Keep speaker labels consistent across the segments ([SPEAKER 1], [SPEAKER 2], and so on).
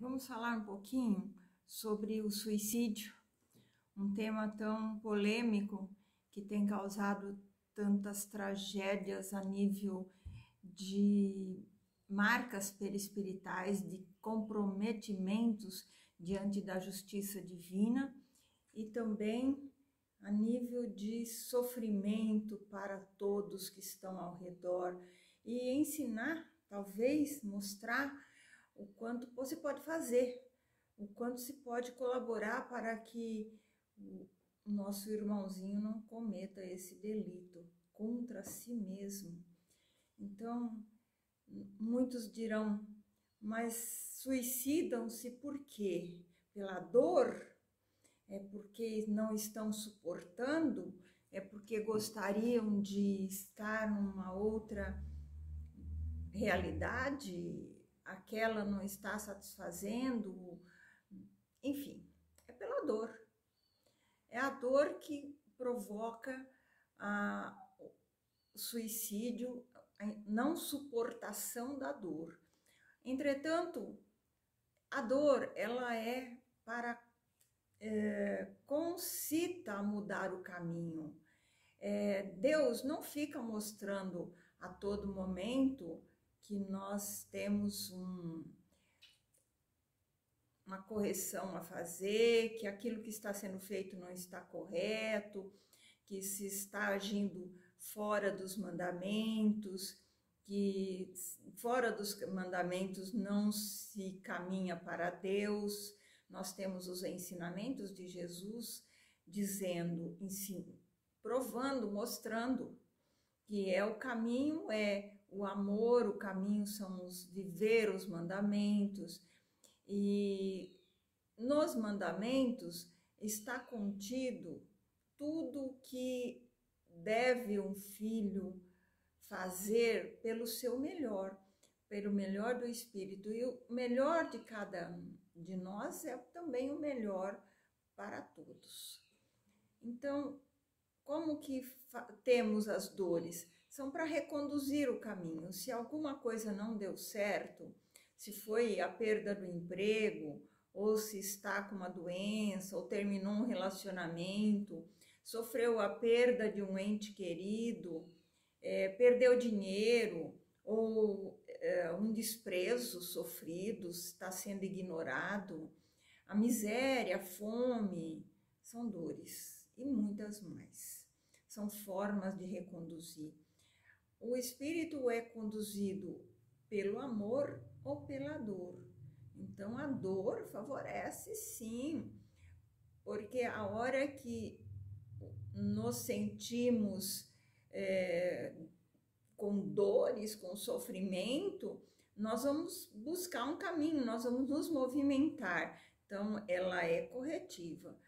[SPEAKER 1] Vamos falar um pouquinho sobre o suicídio, um tema tão polêmico que tem causado tantas tragédias a nível de marcas perispiritais, de comprometimentos diante da justiça divina e também a nível de sofrimento para todos que estão ao redor e ensinar, talvez mostrar o quanto você pode fazer, o quanto se pode colaborar para que o nosso irmãozinho não cometa esse delito contra si mesmo. Então, muitos dirão, mas suicidam-se por quê? Pela dor? É porque não estão suportando? É porque gostariam de estar numa outra realidade? Aquela não está satisfazendo? Enfim, é pela dor. É a dor que provoca o suicídio, a não suportação da dor. Entretanto, a dor, ela é para concita a mudar o caminho. Deus não fica mostrando a todo momento que nós temos uma correção a fazer, que aquilo que está sendo feito não está correto, que se está agindo fora dos mandamentos, que fora dos mandamentos não se caminha para Deus. Nós temos os ensinamentos de Jesus dizendo, provando, mostrando que é o caminho, é o amor, o caminho são os viver os mandamentos. E nos mandamentos está contido tudo que deve um filho fazer pelo seu melhor, pelo melhor do espírito. E o melhor de cada um de nós é também o melhor para todos. Então, como que temos as dores? São para reconduzir o caminho. Se alguma coisa não deu certo, se foi a perda do emprego, ou se está com uma doença, ou terminou um relacionamento, sofreu a perda de um ente querido, perdeu dinheiro, ou um desprezo sofrido, está sendo ignorado, a miséria, a fome, são dores e muitas mais. São formas de reconduzir. O espírito é conduzido pelo amor ou pela dor. Então, a dor favorece sim, porque a hora que nos sentimos com dores, com sofrimento, nós vamos buscar um caminho, nós vamos nos movimentar. Então, ela é corretiva.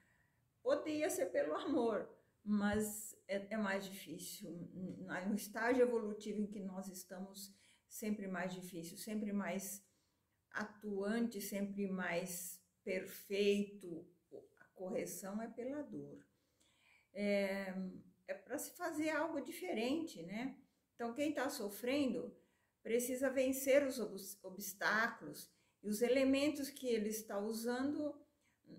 [SPEAKER 1] Poderia ser pelo amor, mas é mais difícil. No estágio evolutivo em que nós estamos, sempre mais difícil, sempre mais atuante, sempre mais perfeito. A correção é pela dor. É para se fazer algo diferente, né? Então, quem está sofrendo precisa vencer os obstáculos e os elementos que ele está usando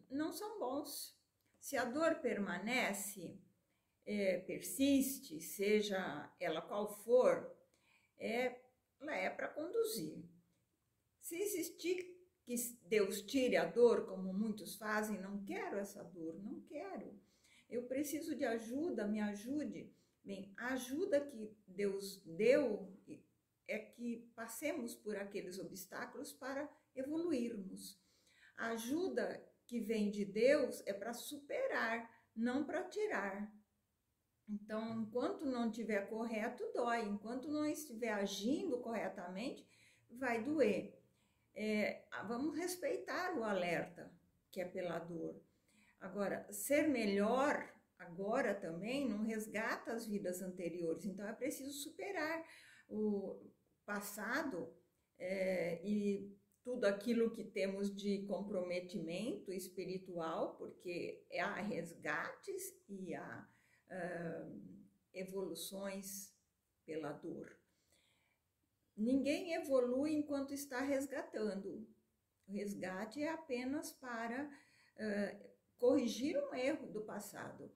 [SPEAKER 1] não são bons. Se a dor permanece, persiste, seja ela qual for, ela é para conduzir. Se existir que Deus tire a dor, como muitos fazem, não quero essa dor, não quero. Eu preciso de ajuda, me ajude. Bem, a ajuda que Deus deu é que passemos por aqueles obstáculos para evoluirmos. A ajuda que vem de Deus é para superar, não para tirar. Então, enquanto não estiver correto, dói. Enquanto não estiver agindo corretamente, vai doer. Vamos respeitar o alerta, que é pela dor. Agora, ser melhor agora também não resgata as vidas anteriores. Então, é preciso superar o passado e tudo aquilo que temos de comprometimento espiritual, porque há resgates e há evoluções pela dor. Ninguém evolui enquanto está resgatando. O resgate é apenas para corrigir um erro do passado.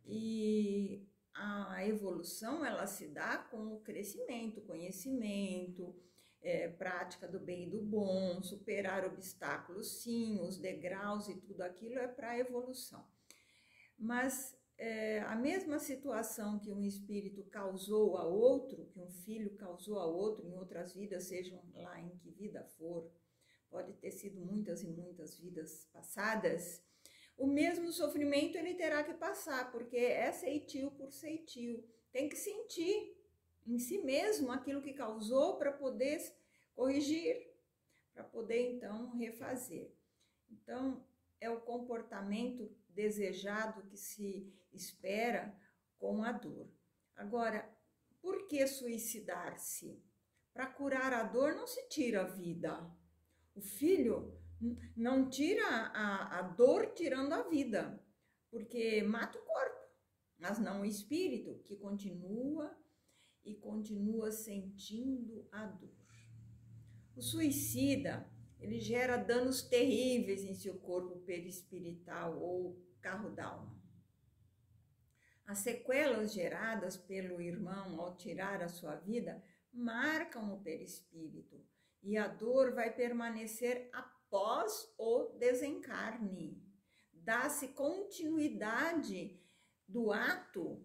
[SPEAKER 1] E a evolução, ela se dá com o crescimento, conhecimento, prática do bem e do bom, superar obstáculos, sim, os degraus e tudo aquilo é para a evolução. Mas a mesma situação que um espírito causou a outro, que um filho causou a outro em outras vidas, sejam lá em que vida for, pode ter sido muitas e muitas vidas passadas, o mesmo sofrimento ele terá que passar, porque é ceitil por ceitil. Tem que sentir em si mesmo aquilo que causou para poder corrigir, para poder então refazer. Então, é o comportamento desejado que se espera com a dor. Agora, por que suicidar-se? Para curar a dor não se tira a vida. O filho não tira a dor tirando a vida, porque mata o corpo, mas não o espírito, que continua e continua sentindo a dor. O suicida, ele gera danos terríveis em seu corpo perispiritual ou carro d'alma. As sequelas geradas pelo irmão ao tirar a sua vida marcam o perispírito e a dor vai permanecer após o desencarne. Dá-se continuidade do ato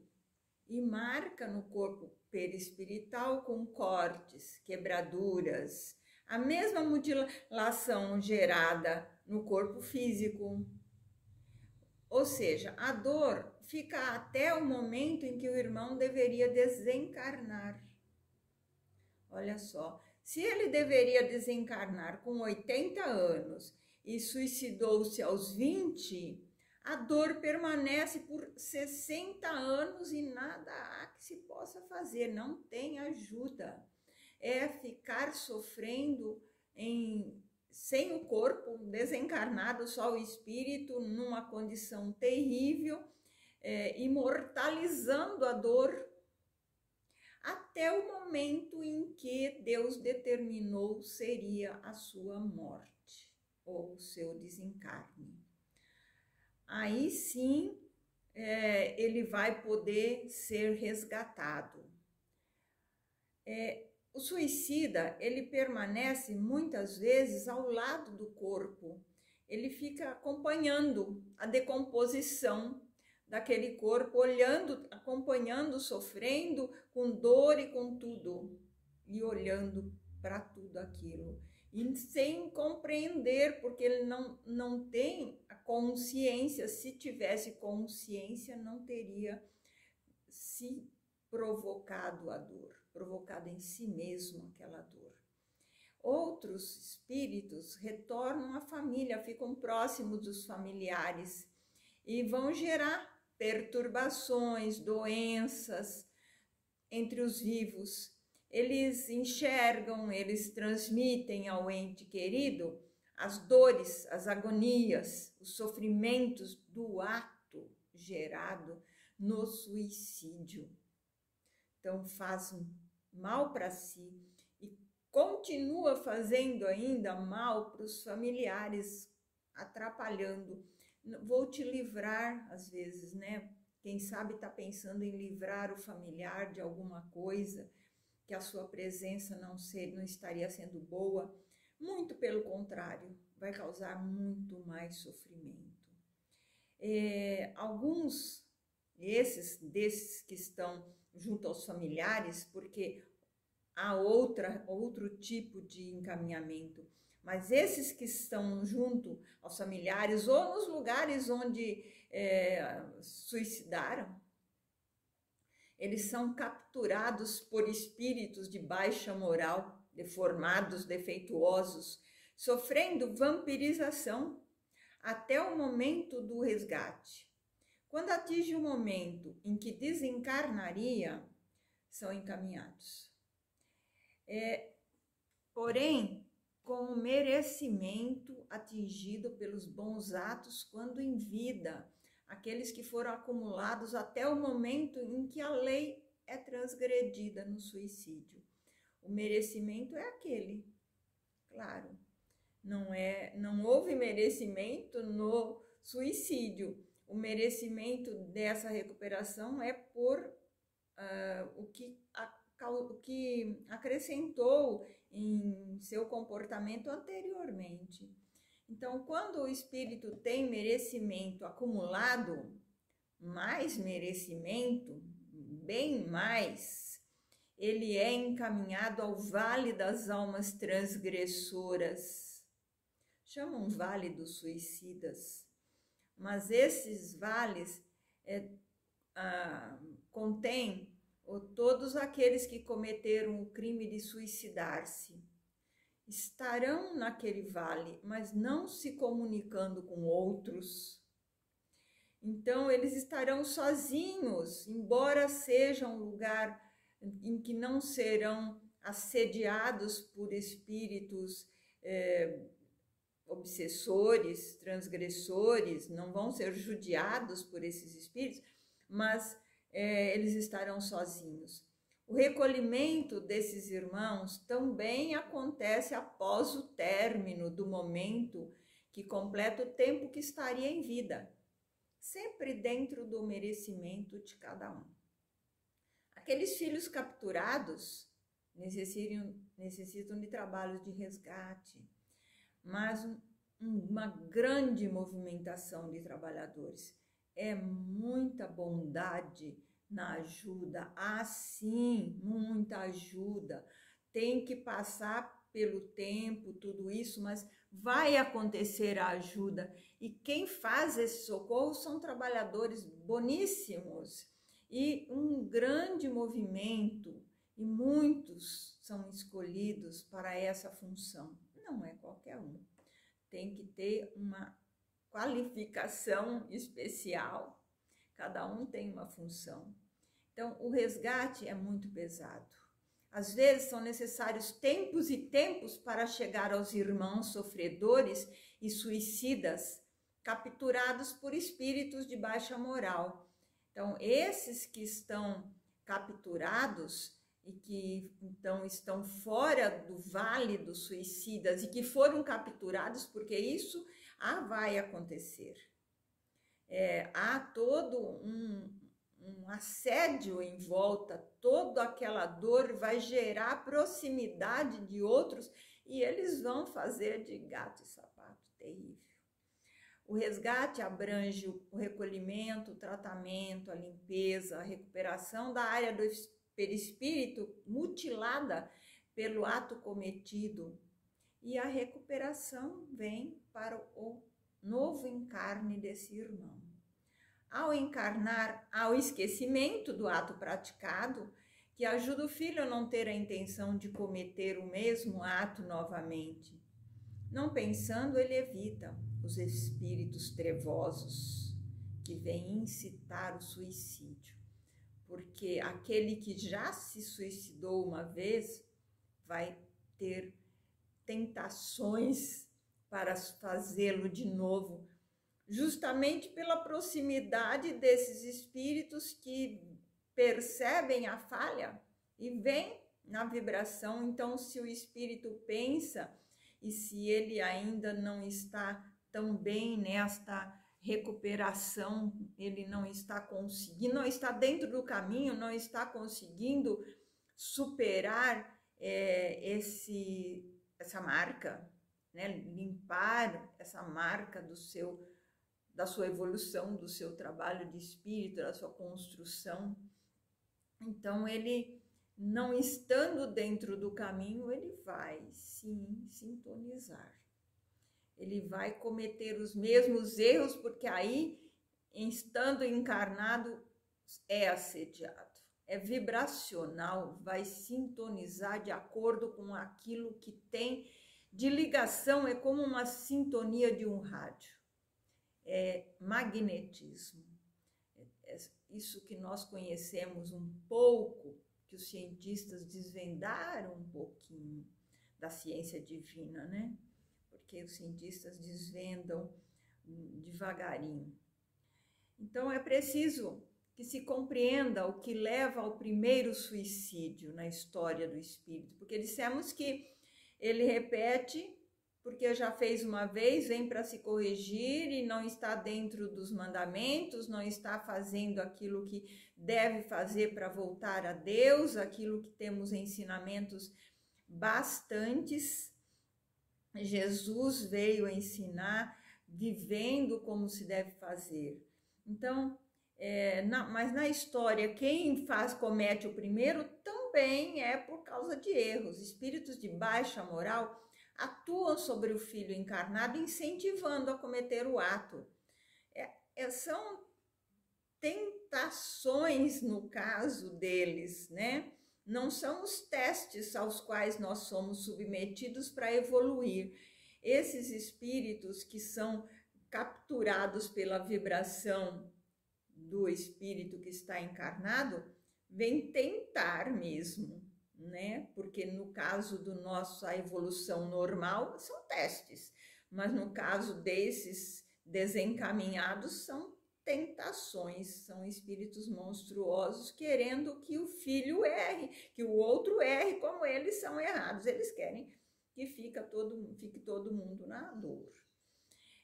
[SPEAKER 1] e marca no corpo perispiritual com cortes, quebraduras, a mesma mutilação gerada no corpo físico. Ou seja, a dor fica até o momento em que o irmão deveria desencarnar. Olha só, se ele deveria desencarnar com 80 anos e suicidou-se aos 20, a dor permanece por 60 anos e nada há que se possa fazer, não tem ajuda. É ficar sofrendo sem o corpo, desencarnado, só o espírito, numa condição terrível, imortalizando a dor, até o momento em que Deus determinou seria a sua morte, ou o seu desencarne. Aí sim, ele vai poder ser resgatado. O suicida, ele permanece muitas vezes ao lado do corpo. Ele fica acompanhando a decomposição daquele corpo, olhando, acompanhando, sofrendo, com dor e com tudo. E olhando para tudo aquilo. E sem compreender, porque ele não tem a consciência. Se tivesse consciência, não teria se provocado a dor, provocado em si mesmo aquela dor. Outros espíritos retornam à família, ficam próximos dos familiares e vão gerar perturbações, doenças entre os vivos. Eles enxergam, eles transmitem ao ente querido as dores, as agonias, os sofrimentos do ato gerado no suicídio. Então faz mal para si e continua fazendo ainda mal para os familiares, atrapalhando. Vou te livrar, às vezes, né? Quem sabe está pensando em livrar o familiar de alguma coisa, que a sua presença não estaria sendo boa. Muito pelo contrário, vai causar muito mais sofrimento. Alguns desses que estão junto aos familiares, porque há outro tipo de encaminhamento, mas esses que estão junto aos familiares ou nos lugares onde suicidaram, eles são capturados por espíritos de baixa moral, deformados, defeituosos, sofrendo vampirização até o momento do resgate. Quando atinge o momento em que desencarnaria, são encaminhados. Porém, com o merecimento atingido pelos bons atos quando em vida, aqueles que foram acumulados até o momento em que a lei é transgredida no suicídio. O merecimento é aquele, claro, não houve merecimento no suicídio. O merecimento dessa recuperação é por o que acrescentou em seu comportamento anteriormente. Então, quando o espírito tem merecimento acumulado, mais merecimento, bem mais, ele é encaminhado ao vale das almas transgressoras. Chamam vale dos suicidas, mas esses vales contêm todos aqueles que cometeram o crime de suicidar-se. Estarão naquele vale, mas não se comunicando com outros. Então, eles estarão sozinhos, embora seja um lugar em que não serão assediados por espíritos obsessores, transgressores, não vão ser judiados por esses espíritos, mas eles estarão sozinhos. O recolhimento desses irmãos também acontece após o término do momento que completa o tempo que estaria em vida, sempre dentro do merecimento de cada um. Aqueles filhos capturados necessitam de trabalhos de resgate, mas uma grande movimentação de trabalhadores. É muita bondade na ajuda, sim, muita ajuda. Tem que passar pelo tempo, tudo isso, mas vai acontecer a ajuda. E quem faz esse socorro são trabalhadores boníssimos e um grande movimento, e muitos são escolhidos para essa função. Não é qualquer um. Tem que ter uma qualificação especial. Cada um tem uma função. Então, o resgate é muito pesado. Às vezes são necessários tempos e tempos para chegar aos irmãos sofredores e suicidas, capturados por espíritos de baixa moral. Então, esses que estão capturados e que então estão fora do vale dos suicidas e que foram capturados, porque isso vai acontecer. Há todo um assédio em volta, toda aquela dor vai gerar proximidade de outros e eles vão fazer de gato e sapato terrível. O resgate abrange o recolhimento, o tratamento, a limpeza, a recuperação da área do perispírito mutilada pelo ato cometido, e a recuperação vem para o novo encarne desse irmão. Ao encarnar, há o esquecimento do ato praticado, que ajuda o filho a não ter a intenção de cometer o mesmo ato novamente. Não pensando, ele evita os espíritos trevosos que vêm incitar o suicídio, porque aquele que já se suicidou uma vez vai ter tentações para fazê-lo de novo, justamente pela proximidade desses espíritos que percebem a falha e vêm na vibração. Então, se o espírito pensa e se ele ainda não está tão bem nesta recuperação, ele não está conseguindo, não está dentro do caminho, não está conseguindo superar essa marca, né? Limpar essa marca da sua evolução, do seu trabalho de espírito, da sua construção. Então, ele, não estando dentro do caminho, ele vai sim sintonizar. Ele vai cometer os mesmos erros, porque aí, estando encarnado, é assediado. É vibracional, vai sintonizar de acordo com aquilo que tem de ligação, é como uma sintonia de um rádio. É magnetismo. É isso que nós conhecemos um pouco, que os cientistas desvendaram um pouquinho da ciência divina, né? Porque os cientistas desvendam devagarinho. Então, é preciso que se compreenda o que leva ao primeiro suicídio na história do espírito, porque dissemos que ele repete porque já fez uma vez, vem para se corrigir e não está dentro dos mandamentos, não está fazendo aquilo que deve fazer para voltar a Deus, aquilo que temos ensinamentos bastantes. Jesus veio ensinar, vivendo como se deve fazer. Então, mas na história, quem comete o primeiro também é por causa de erros. Espíritos de baixa moral atuam sobre o filho encarnado, incentivando a cometer o ato. São tentações no caso deles, né? Não são os testes aos quais nós somos submetidos para evoluir. Esses espíritos que são capturados pela vibração do espírito que está encarnado, vêm tentar mesmo, né? Porque no caso do nossa evolução normal, são testes, mas no caso desses desencaminhados, são tentações, são espíritos monstruosos querendo que o filho erre, que o outro erre como eles são errados. Eles querem que fique todo mundo na dor.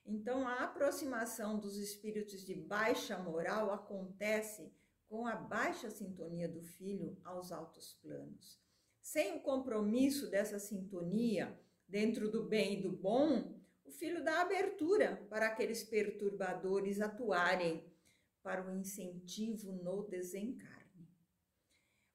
[SPEAKER 1] Então, a aproximação dos espíritos de baixa moral acontece com a baixa sintonia do filho aos altos planos. Sem o compromisso dessa sintonia dentro do bem e do bom, o filho dá abertura para aqueles perturbadores atuarem para o incentivo no desencarne.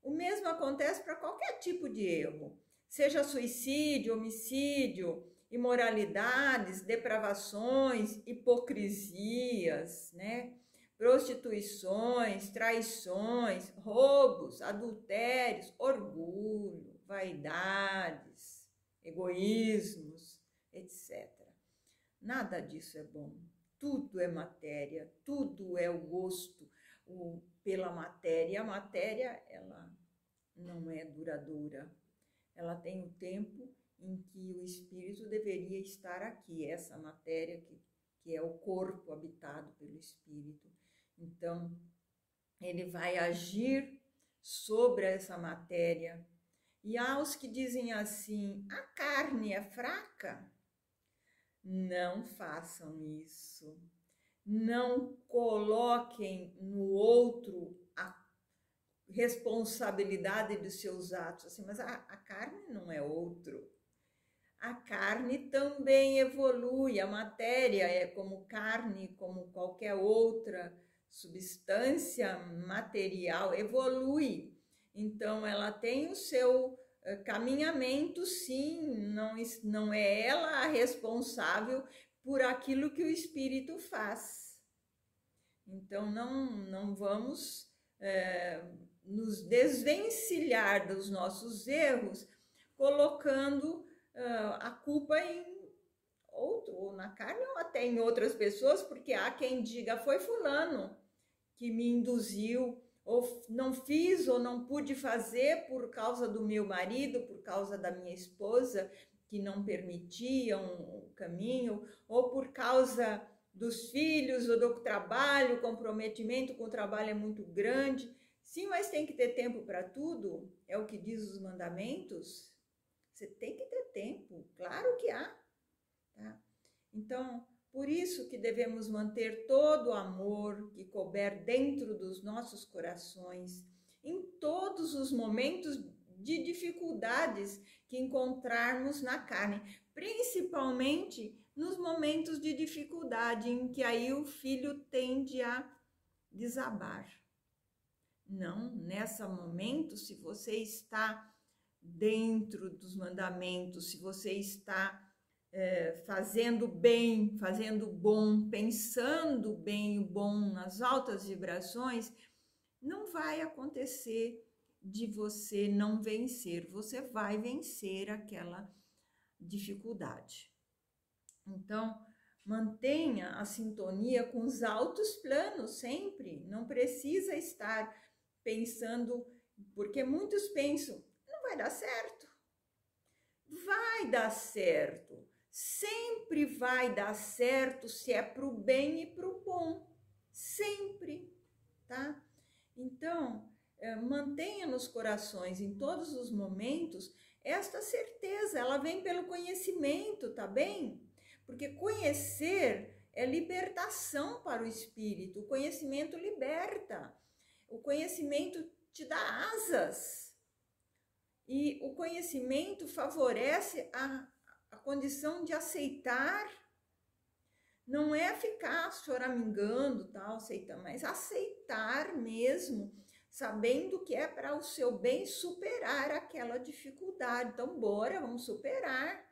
[SPEAKER 1] O mesmo acontece para qualquer tipo de erro, seja suicídio, homicídio, imoralidades, depravações, hipocrisias, né? Prostituições, traições, roubos, adultérios, orgulho, vaidades, egoísmos, etc. Nada disso é bom. Tudo é matéria, tudo é o gosto pela matéria. A matéria, ela não é duradoura. Ela tem o tempo em que o espírito deveria estar aqui, essa matéria que é o corpo habitado pelo espírito. Então, ele vai agir sobre essa matéria. E há os que dizem assim, a carne é fraca? Não façam isso. Não coloquem no outro a responsabilidade dos seus atos. Assim, mas a carne não é outro. A carne também evolui. A matéria é como carne, como qualquer outra substância material, evolui. Então, ela tem o seu caminhamento, sim, não é ela a responsável por aquilo que o espírito faz. Então, não vamos nos desvencilhar dos nossos erros, colocando a culpa em outro, ou na carne, ou até em outras pessoas, porque há quem diga, foi fulano que me induziu, ou não fiz ou não pude fazer por causa do meu marido, por causa da minha esposa, que não permitiam o caminho, ou por causa dos filhos ou do trabalho, o comprometimento com o trabalho é muito grande. Sim, mas tem que ter tempo para tudo, é o que diz os mandamentos. Você tem que ter tempo, claro que há. Tá? Então, por isso que devemos manter todo o amor que couber dentro dos nossos corações, em todos os momentos de dificuldades que encontrarmos na carne, principalmente nos momentos de dificuldade em que aí o filho tende a desabar. Não, nesse momento, se você está dentro dos mandamentos, se você está fazendo bem, fazendo bom, pensando bem o bom nas altas vibrações, não vai acontecer de você não vencer, você vai vencer aquela dificuldade. Então, mantenha a sintonia com os altos planos sempre, não precisa estar pensando, porque muitos pensam, não vai dar certo. Vai dar certo. Sempre vai dar certo se é para o bem e para o bom, sempre, tá? Então, mantenha nos corações, em todos os momentos, esta certeza, ela vem pelo conhecimento, tá bem? Porque conhecer é libertação para o espírito, o conhecimento liberta, o conhecimento te dá asas, e o conhecimento favorece a condição de aceitar, não é ficar choramingando, tal, aceitando, mas aceitar mesmo, sabendo que é para o seu bem superar aquela dificuldade. Então, bora, vamos superar,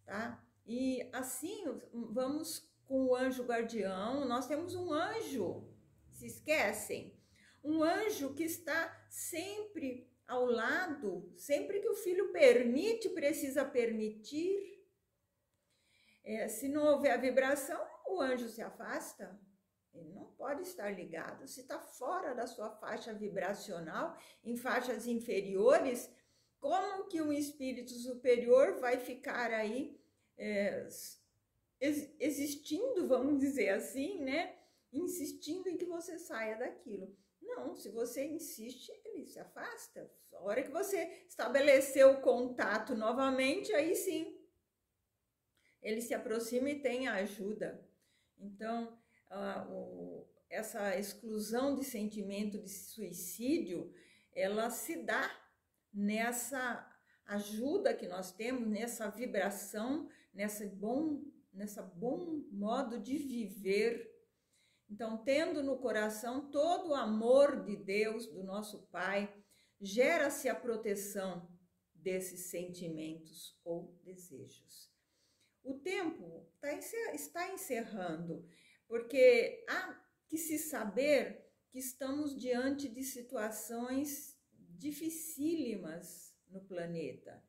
[SPEAKER 1] tá? E assim, vamos com o anjo guardião. Nós temos um anjo, se esquecem? Um anjo que está sempre ao lado, sempre que o filho permite, precisa permitir. Se não houver a vibração, o anjo se afasta. Ele não pode estar ligado. Se está fora da sua faixa vibracional, em faixas inferiores, como que um espírito superior vai ficar aí existindo, vamos dizer assim, né? Insistindo em que você saia daquilo. Não, se você insiste, ele se afasta. A hora que você estabeleceu o contato novamente, aí sim, ele se aproxima e tem a ajuda. Então, essa exclusão de sentimento de suicídio, ela se dá nessa ajuda que nós temos, nessa vibração, nessa bom modo de viver. Então, tendo no coração todo o amor de Deus, do nosso Pai, gera-se a proteção desses sentimentos ou desejos. O tempo está encerrando, porque há que se saber que estamos diante de situações dificílimas no planeta.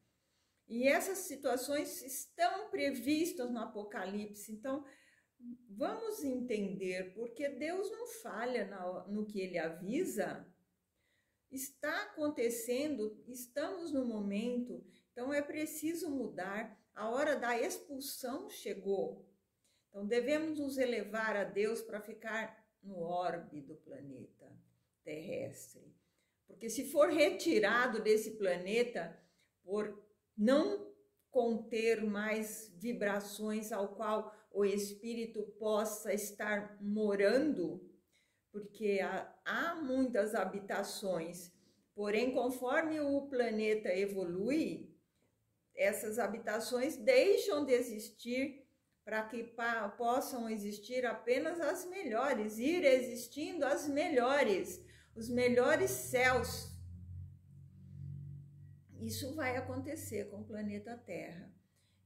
[SPEAKER 1] E essas situações estão previstas no Apocalipse. Então, vamos entender, porque Deus não falha no que Ele avisa. Está acontecendo, estamos no momento, então é preciso mudar. A hora da expulsão chegou. Então, devemos nos elevar a Deus para ficar no orbe do planeta terrestre. Porque se for retirado desse planeta por não conter mais vibrações ao qual o espírito possa estar morando, porque há muitas habitações, porém, conforme o planeta evolui, essas habitações deixam de existir para que possam existir apenas as melhores, ir existindo as melhores, os melhores céus. Isso vai acontecer com o planeta Terra.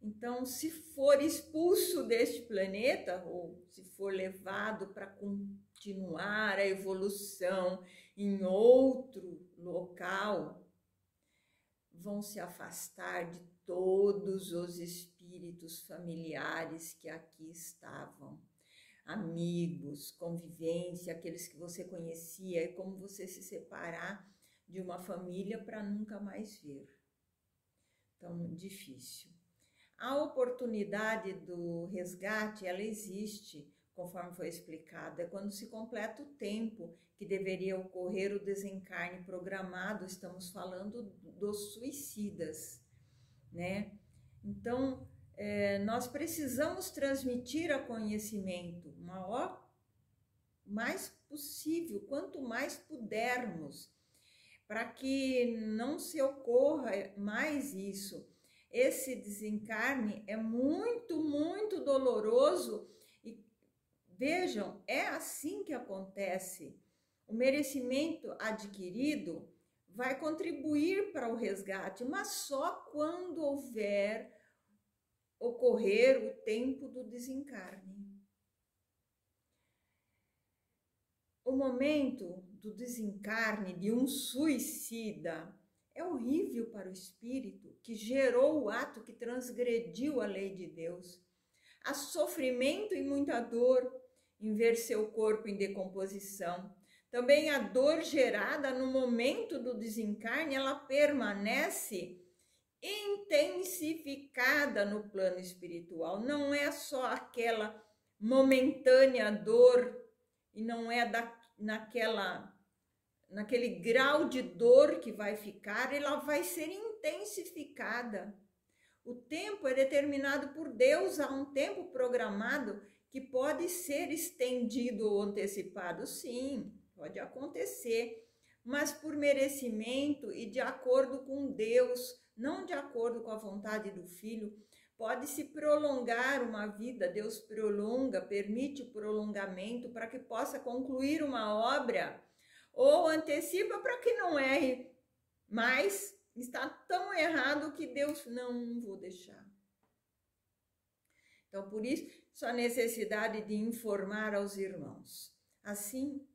[SPEAKER 1] Então, se for expulso deste planeta, ou se for levado para continuar a evolução em outro local, vão se afastar de todos os espíritos familiares que aqui estavam. Amigos, convivência, aqueles que você conhecia, é como você se separar de uma família para nunca mais ver. Então, difícil. A oportunidade do resgate, ela existe, conforme foi explicado, é quando se completa o tempo que deveria ocorrer o desencarne programado. Estamos falando dos suicidas, né? Então, nós precisamos transmitir a conhecimento mais possível, quanto mais pudermos, para que não se ocorra mais isso. Esse desencarne é muito, muito doloroso e vejam, é assim que acontece. O merecimento adquirido vai contribuir para o resgate, mas só quando ocorrer o tempo do desencarne. O momento do desencarne de um suicida é horrível para o espírito que gerou o ato que transgrediu a lei de Deus. Há sofrimento e muita dor em ver seu corpo em decomposição. Também a dor gerada no momento do desencarne, ela permanece intensificada no plano espiritual. Não é só aquela momentânea dor e não é naquele grau de dor que vai ficar, ela vai ser intensa. intensificada. O tempo é determinado por Deus, há um tempo programado que pode ser estendido ou antecipado, sim, pode acontecer, mas por merecimento e de acordo com Deus, não de acordo com a vontade do filho. Pode-se prolongar uma vida, Deus prolonga, permite o prolongamento para que possa concluir uma obra, ou antecipa para que não erre, mas está tão errado que Deus não vou deixar. Então, por isso, a necessidade de informar aos irmãos. Assim,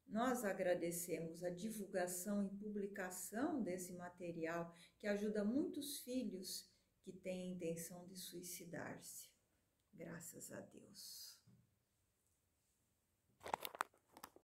[SPEAKER 1] nós agradecemos a divulgação e publicação desse material que ajuda muitos filhos que têm a intenção de suicidar-se. Graças a Deus.